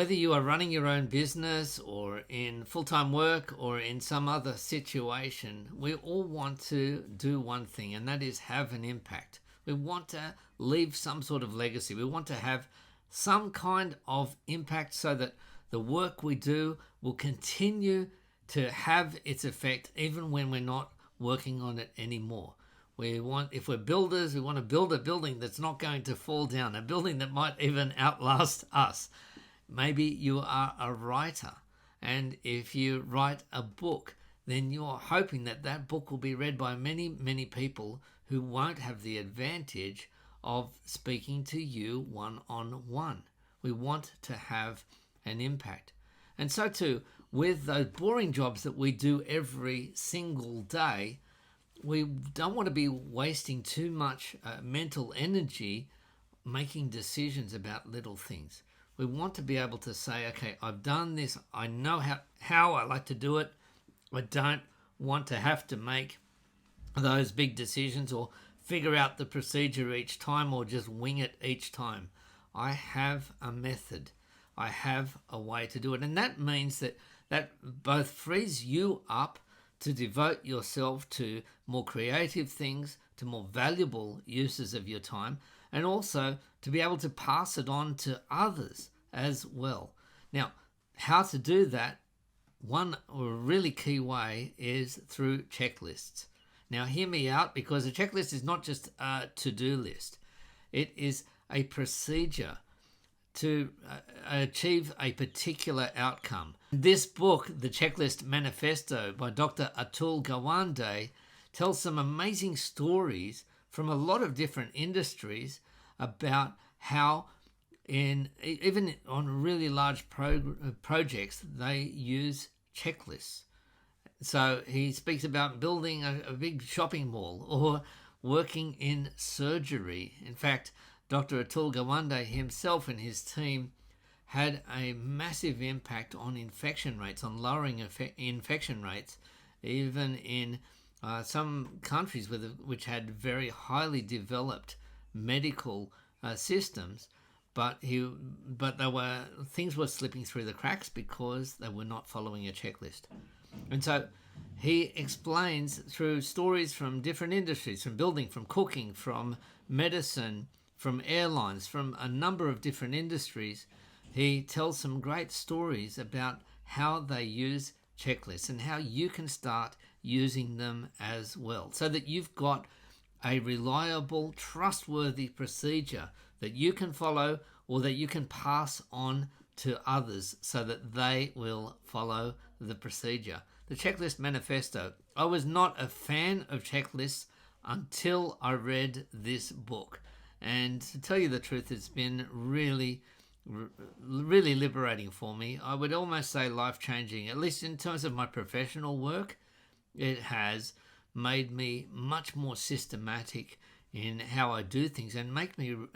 Whether you are running your own business or in full-time work or in some other situation, we all want to do one thing, and that is have an impact. We want to leave some sort of legacy. We want to have some kind of impact so that the work we do will continue to have its effect even when we're not working on it anymore. If we're builders, we want to build a building that's not going to fall down, a building that might even outlast us. Maybe you are a writer, and if you write a book, then you're hoping that that book will be read by many, many people who won't have the advantage of speaking to you one-on-one. We want to have an impact. And so too, with those boring jobs that we do every single day, we don't want to be wasting too much mental energy making decisions about little things. We want to be able to say, okay, I've done this. I know how I like to do it. I don't want to have to make those big decisions or figure out the procedure each time or just wing it each time. I have a method. I have a way to do it. And that means that both frees you up to devote yourself to more creative things, to more valuable uses of your time, and also to be able to pass it on to others as well. Now, how to do that, one really key way is through checklists. Now, hear me out, because a checklist is not just a to-do list. It is a procedure to achieve a particular outcome. This book, The Checklist Manifesto by Dr Atul Gawande, tells some amazing stories from a lot of different industries about how even on really large projects, they use checklists. So he speaks about building a big shopping mall or working in surgery. In fact, Dr. Atul Gawande himself and his team had a massive impact on infection rates, on lowering infection rates, even in some countries which had very highly developed medical systems, but things were slipping through the cracks because they were not following a checklist. And so he explains through stories from different industries, from building, from cooking, from medicine, from airlines, from a number of different industries. He tells some great stories about how they use checklists and how you can start using them as well, so that you've got a reliable, trustworthy procedure that you can follow or that you can pass on to others so that they will follow the procedure. The Checklist Manifesto. I was not a fan of checklists until I read this book. And to tell you the truth, it's been really liberating for me. I would almost say life-changing, at least in terms of my professional work. It has made me much more systematic in how I do things, and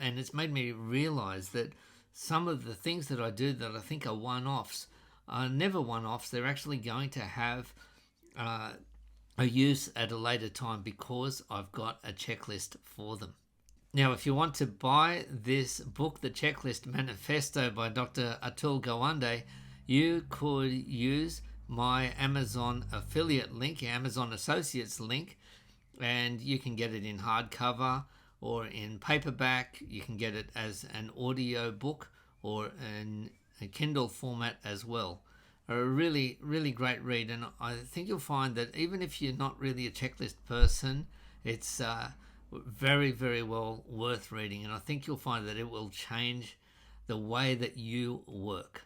it's made me realize that some of the things that I do that I think are one-offs are never one-offs. They're actually going to have a use at a later time because I've got a checklist for them. Now, if you want to buy this book, The Checklist Manifesto by Dr. Atul Gawande, you could use my Amazon affiliate link, Amazon Associates link, and you can get it in hardcover or in paperback. You can get it as an audio book or in a Kindle format as well. A really, really great read, and I think you'll find that even if you're not really a checklist person, it's very, very well worth reading, and I think you'll find that it will change the way that you work.